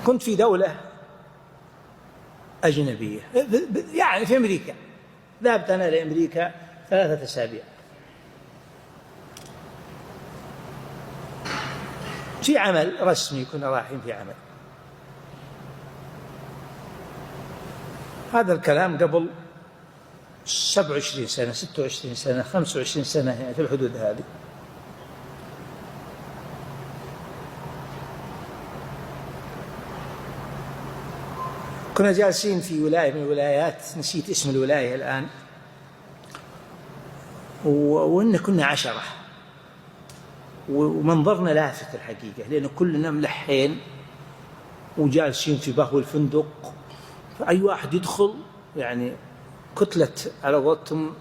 كنت في دولة أجنبية يعني في أمريكا، ذهبت أنا لأمريكا 3 أسابيع في عمل رسمي، كنا رايحين في عمل. هذا الكلام قبل 27 سنة 26 سنة 25 سنة، يعني في الحدود هذه. كنا جالسين في ولاية من الولايات، نسيت اسم الولاية الآن، وإن كنا 10 ومنظرنا لافت الحقيقة، لأن كلنا ملحين وجالسين في بهو الفندق، فأي واحد يدخل يعني كتلة على قولتهم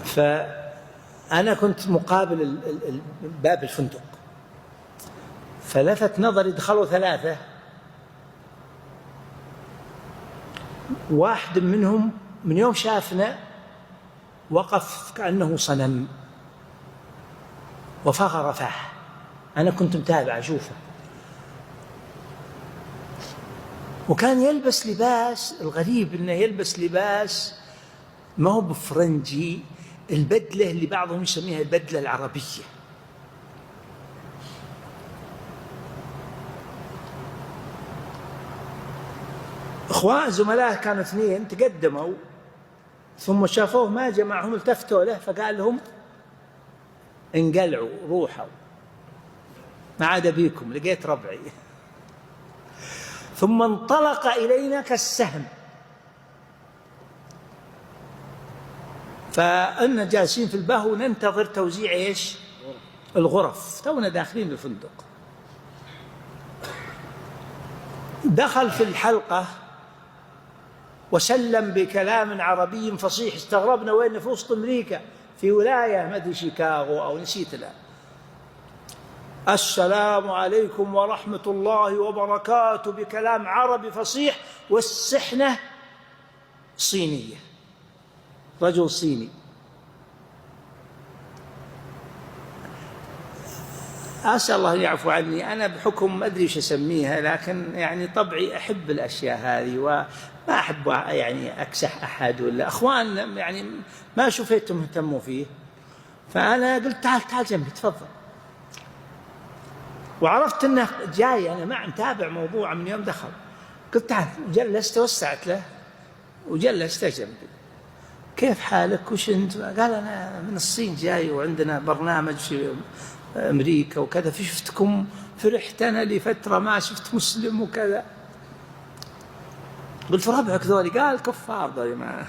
فأنا كنت مقابل باب الفندق، فلفت نظري دخلوا 3، واحد منهم من يوم شافنا وقف كأنه صنم وفغر فاه. أنا كنت متابع أشوفه، وكان يلبس لباس، الغريب أنه يلبس لباس ما هو بفرنجي، البدلة اللي بعضهم يسميها البدلة العربية. إخوان زملائه كانوا 2 تقدموا، ثم شافوه ما جمعهم التفتوا له فقال لهم انقلعوا روحوا، ما عاد بيكم، لقيت ربعي. ثم انطلق إلينا كالسهم، فأنا جالسين في البهو ننتظر توزيع إيش؟ الغرف، تونا داخلين الفندق. دخل في الحلقة وسلم بكلام عربي فصيح، استغربنا وين في وسط أمريكا في ولاية ما أدري شيكاغو أو نسيت الآن. السلام عليكم ورحمة الله وبركاته بكلام عربي فصيح، والسحنة صينية، رجل صيني. أسأل الله أن يعفو عني، أنا بحكم ما أدري وش أسميها، لكن يعني طبعي أحب الأشياء هذه وما أحب يعني أكسح أحد ولا أخوان يعني ما شفيتهم اهتموا فيه، فأنا قلت تعال جنبي تفضل. وعرفت أنه جاي، أنا ما متابع موضوع من يوم دخل، قلت تعال، جلست وسعت له وجلست جنبي. كيف حالك وش أنت؟ قال أنا من الصين جاي وعندنا برنامج في أمريكا وكذا، في شفتكم فرحت أنا لفترة ما شفت مسلم وكذا. قلت ربعك ذولي؟ قال كفار ذولي ما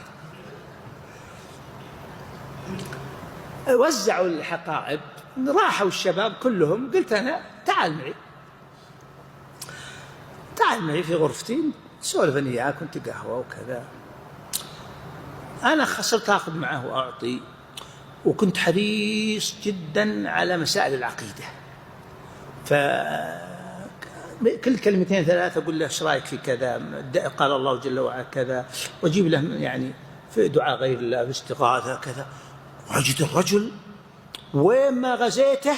وزعوا الحقائب، راحوا الشباب كلهم. قلت أنا تعال معي في غرفتي سولف أنا إياك، كنت قهوة وكذا. أنا صرت أخذ معه وأعطي، وكنت حريص جدا على مسائل العقيدة، فكل 2 3 أقول له إيش رأيك في كذا، قال الله جل وعلا كذا، وأجيب له يعني في دعاء غير الله باستغاثة كذا. وأجد الرجل وين ما غزيته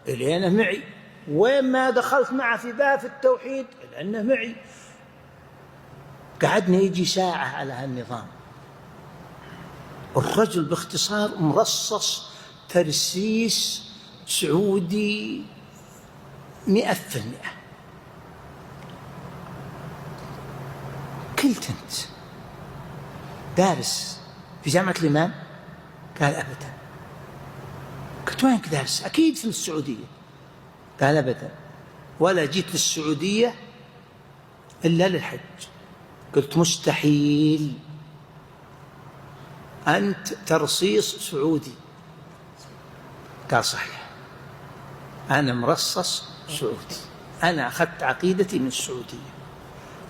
إلينا معي، وين ما دخلت معه في باب التوحيد لأنه معي. قعدنا يجي ساعة على هالنظام. الرجل باختصار مرصص ترسيس سعودي 100%. قلت أنت دارس في جامعة الإمام؟ قال أبدا. قلت وينك دارس؟ أكيد في السعودية. قال أبدا، ولا جيت للسعودية إلا للحج. قلت مستحيل، أنت ترصيص سعودي. قال صحيح، أنا مرصص سعودي، أنا أخذت عقيدتي من السعودية،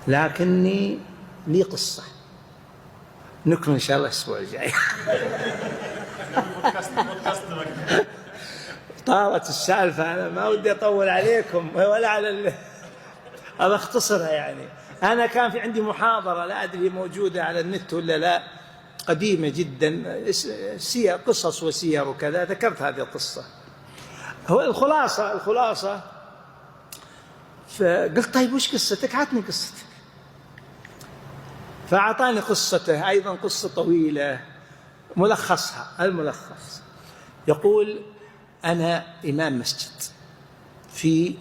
لكني لي قصة نكمل إن شاء الله الأسبوع الجاي. طالت السالفة، أنا ما ودي أطول عليكم ولا على أبى أختصرها. يعني أنا كان في عندي محاضرة لا أدري موجودة على النت ولا لا، قديمة جدا، قصص وسير وكذا، ذكرت هذه القصة. هو الخلاصة فقلت طيب وش قصتك؟ عطني قصتك. فأعطاني قصته، أيضا قصة طويلة، ملخصها الملخص يقول: أنا إمام مسجد في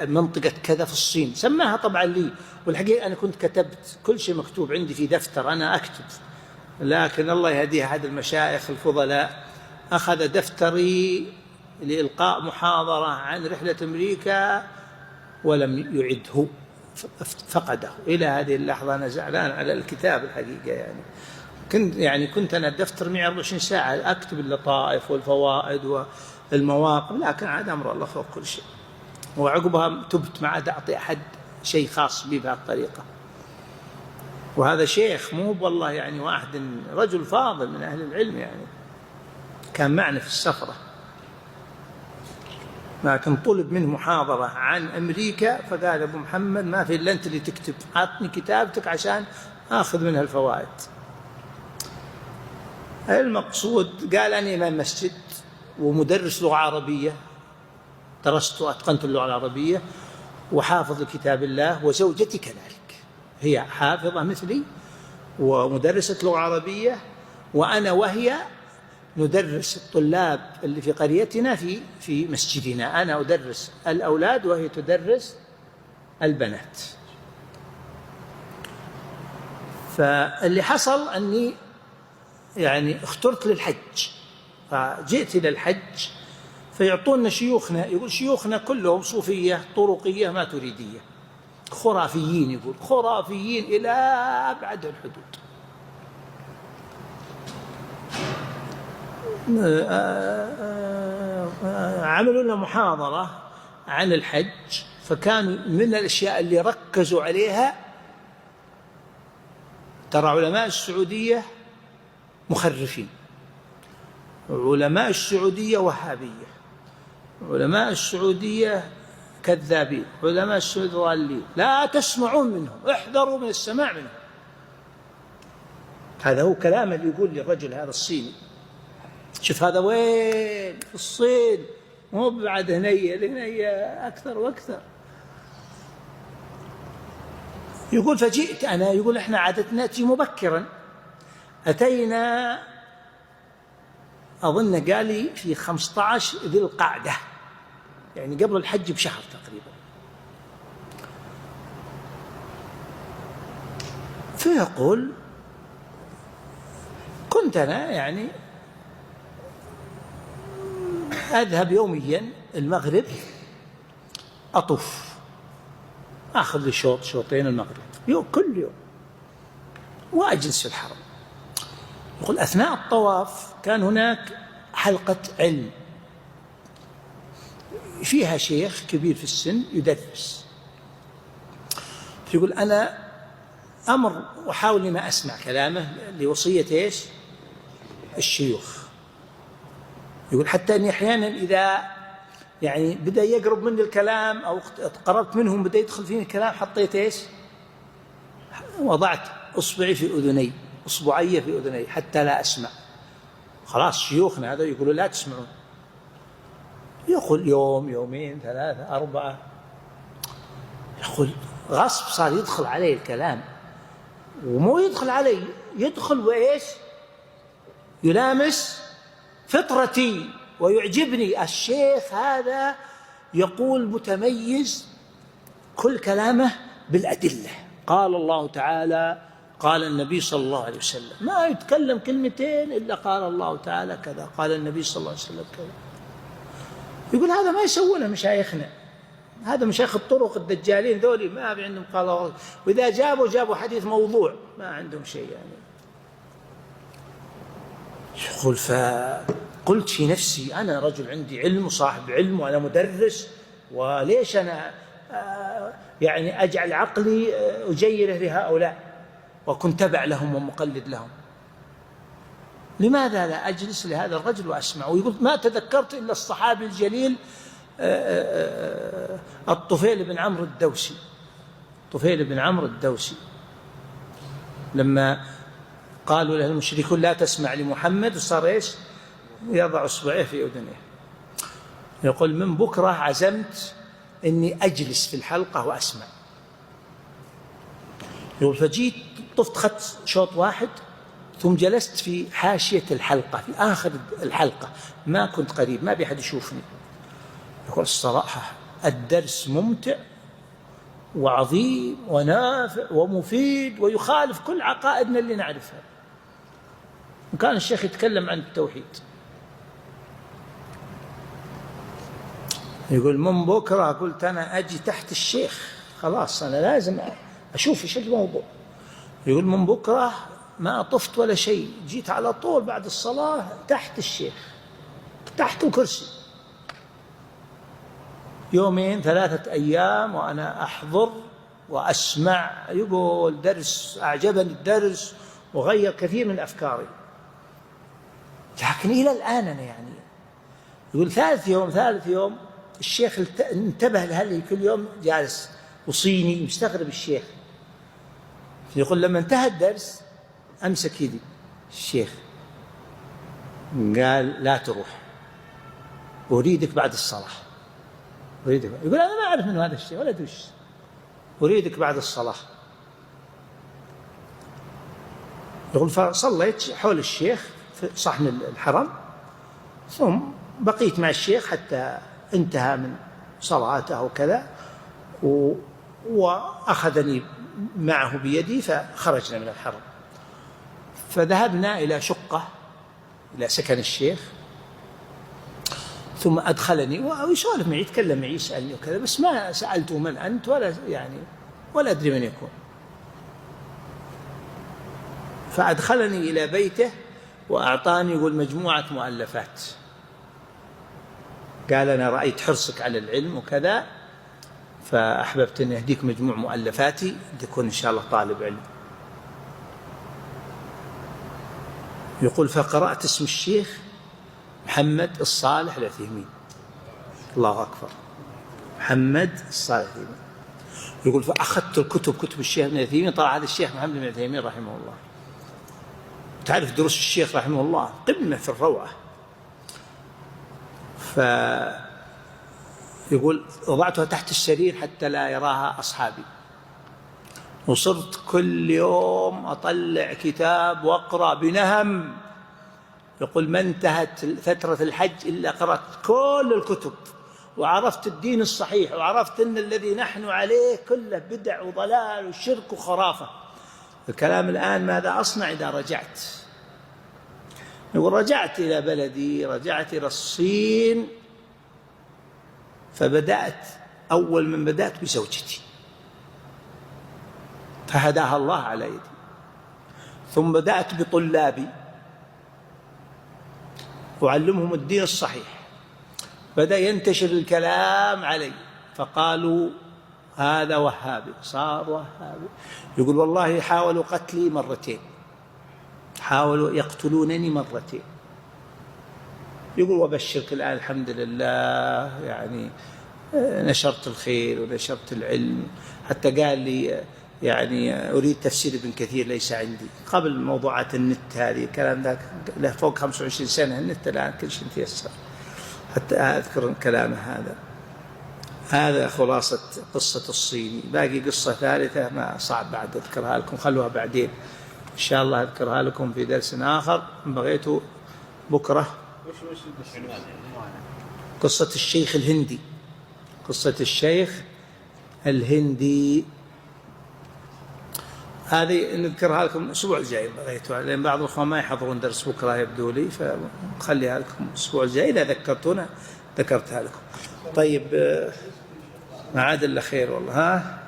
منطقة كذا في الصين، سماها طبعا لي، والحقيقة أنا كنت كتبت كل شيء مكتوب عندي في دفتر، أنا أكتب، لكن الله يهديه أحد المشايخ الفضلاء أخذ دفتري لإلقاء محاضرة عن رحلة أمريكا ولم يعده، فقده إلى هذه اللحظة. أنا زعلان على الكتاب الحقيقة، كنت أنا الدفتر 124 ساعة أكتب اللطائف والفوائد والمواقف، لكن عاد أمر الله فوق كل شيء. وعقبها تبت، ما عاد أعطي أحد شيء خاص بي بهذه الطريقة. وهذا شيخ مو والله واحد رجل فاضل من أهل العلم، كان معنا في السفرة، لكن طلب منه محاضرة عن أمريكا، فقال: أبو محمد ما في إلا أنت اللي تكتب، أعطني كتابتك عشان آخذ منها الفوائد. المقصود قال: أنا إمام مسجد ومدرس لغة عربية، درست وأتقنت اللغة العربية وحافظ لكتاب الله، وزوجتي كذلك هي حافظة مثلي ومدرسة لغة عربية، وأنا وهي ندرس الطلاب اللي في قريتنا في مسجدنا، أنا أدرس الأولاد وهي تدرس البنات. فاللي حصل أني اخترت للحج، فجئت إلى الحج فيعطونا شيوخنا، يقول شيوخنا كلهم صوفية طرقية ما تريدية، خرافيين، يقول خرافيين إلى أبعد الحدود. عملوا لنا محاضرة عن الحج، فكان من الأشياء اللي ركزوا عليها، ترى علماء السعودية مخرفين، علماء السعودية وهابية، علماء السعودية كذابين، علماء السعودية ضالين، لا تسمعون منهم، احذروا من السماع منهم. هذا هو كلام اللي يقول للرجل هذا الصيني. شوف هذا وين في الصين، مو بعد هنية أكثر وأكثر. يقول فجئت أنا، يقول إحنا عادتنا نأتي مبكرا، أتينا أظن قال لي في 15 ذي القعدة، قبل الحج بشهر تقريبا. فيقول كنت أنا أذهب يوميا المغرب، أطوف، أخذ لي شوطين المغرب كل يوم، وأجلس في الحرم. يقول أثناء الطواف كان هناك حلقة علم فيها شيخ كبير في السن يدرس. يقول أنا أمر وحاول ما أسمع كلامه لوصية الشيوخ. يقول حتى أني أحيانا إذا بدأ يقرب مني الكلام أو قربت منهم بدأ يدخل فيني الكلام، حطيت وضعت أصبعي في أذني، أصبعي في أذني حتى لا أسمع. خلاص شيوخنا هذا يقولوا لا تسمعون. يقول يوم، يومين، 3، 4، يقول غصب صار يدخل علي الكلام، ومو يدخل علي، يدخل يلامس فطرتي ويعجبني. الشيخ هذا يقول متميز، كل كلامه بالأدلة، قال الله تعالى، قال النبي صلى الله عليه وسلم، ما يتكلم كلمتين إلا قال الله تعالى كذا، قال النبي صلى الله عليه وسلم كذا. يقول هذا ما يسوونه مشايخنا، هذا مشايخ الطرق الدجالين ذولي ما في عندهم قال الله، وإذا جابوا حديث موضوع ما عندهم شيء يقول فقلت في نفسي أنا رجل عندي علم وصاحب علم وأنا مدرس، وليش أنا أجعل عقلي أجيره لهؤلاء وكنت تبع لهم ومقلد لهم؟ لماذا لا أجلس لهذا الرجل وأسمع؟ ويقول ما تذكرت إلا الصحابي الجليل الطفيل بن عمرو الدوسي، طفيل بن عمرو الدوسي، لما قالوا له المشركون لا تسمع لمحمد، وصار يضع إصبعيه في أذنه. يقول من بكرة عزمت إني أجلس في الحلقة وأسمع. يقول فجيت طفت خدت شوط واحد ثم جلست في حاشية الحلقة في آخر الحلقة، ما كنت قريب، ما بأحد يشوفني. يقول الصراحة الدرس ممتع وعظيم ونافع ومفيد ويخالف كل عقائدنا اللي نعرفها. وكان الشيخ يتكلم عن التوحيد. يقول من بكرة قلت أنا أجي تحت الشيخ، خلاص أنا لازم أشوف إيش الموضوع. يقول من بكرة ما طفت ولا شيء، جيت على طول بعد الصلاة تحت الشيخ، تحت الكرسي، 2 3 أيام وأنا أحضر وأسمع. يقول درس أعجبني الدرس وغير كثير من أفكاري. لكن إلى الآن أنا يعني يقول ثالث يوم الشيخ انتبه لهذه، كل يوم جالس وصيني مستغرب الشيخ. يقول لما انتهى الدرس أمسك يدي الشيخ قال لا تروح، أريدك بعد الصلاة. يقول أنا ما أعرف من هذا الشيء ولا دوش، أريدك بعد الصلاة. يقول فصليت حول الشيخ في صحن الحرم، ثم بقيت مع الشيخ حتى انتهى من صلاته وكذا، وأخذني معه بيدي فخرجنا من الحرم. فذهبنا إلى شقة إلى سكن الشيخ، ثم أدخلني ويسولف معي، يتكلم معي، يسألني وكذا، بس ما سألته من أنت ولا أدري من يكون. فأدخلني إلى بيته وأعطاني يقول مجموعة مؤلفات، قال أنا رأيت حرصك على العلم وكذا، فأحببت أن أهديك مجموع مؤلفاتي تكون إن شاء الله طالب علم. يقول فقرأت اسم الشيخ محمد الصالح العثيمين. الله أكبر، محمد الصالح العثيمين. يقول فأخذت كتب الشيخ ابن عثيمين. طلع هذا الشيخ محمد بن عثيمين رحمه الله، تعرف دروس الشيخ رحمه الله قمة في الروعة. يقول وضعتها تحت السرير حتى لا يراها أصحابي، وصرت كل يوم أطلع كتاب وأقرأ بنهم. يقول ما انتهت فترة الحج إلا قرأت كل الكتب وعرفت الدين الصحيح، وعرفت أن الذي نحن عليه كله بدع وضلال وشرك وخرافة. الكلام الآن ماذا أصنع إذا رجعت؟ يقول رجعت إلى بلدي، رجعت إلى الصين، فبدأت أول من بدأت بزوجتي فهداها الله على يدي، ثم بدأت بطلابي أعلمهم الدين الصحيح، بدأ ينتشر الكلام علي فقالوا هذا وهابي، صار وهابي. يقول والله حاولوا قتلي مرتين، حاولوا يقتلونني مرتين. يقول وبشرك الآن الحمد لله يعني نشرت الخير ونشرت العلم، حتى قال لي يعني أريد تفسير ابن كثير ليس عندي، قبل موضوعات النت هذه الكلام ذاك له فوق 25 سنة النت، الآن كل شيء تيسر حتى أذكر كلامه هذا. هذا خلاصة قصة الصيني. باقي قصة ثالثة ما صعب بعد أذكرها لكم، خلوها بعدين إن شاء الله أذكرها لكم في درس آخر. بغيتوا بكرة قصة الشيخ الهندي، قصة الشيخ الهندي هذه نذكرها لكم الأسبوع الجاي بغيتوا، لأن بعض الأخوان ما يحضرون درس بكرة يبدو لي، فخليها لكم الأسبوع الجاي إذا ذكرتونا ذكرتها لكم. طيب ما عاد إلا خير والله. ها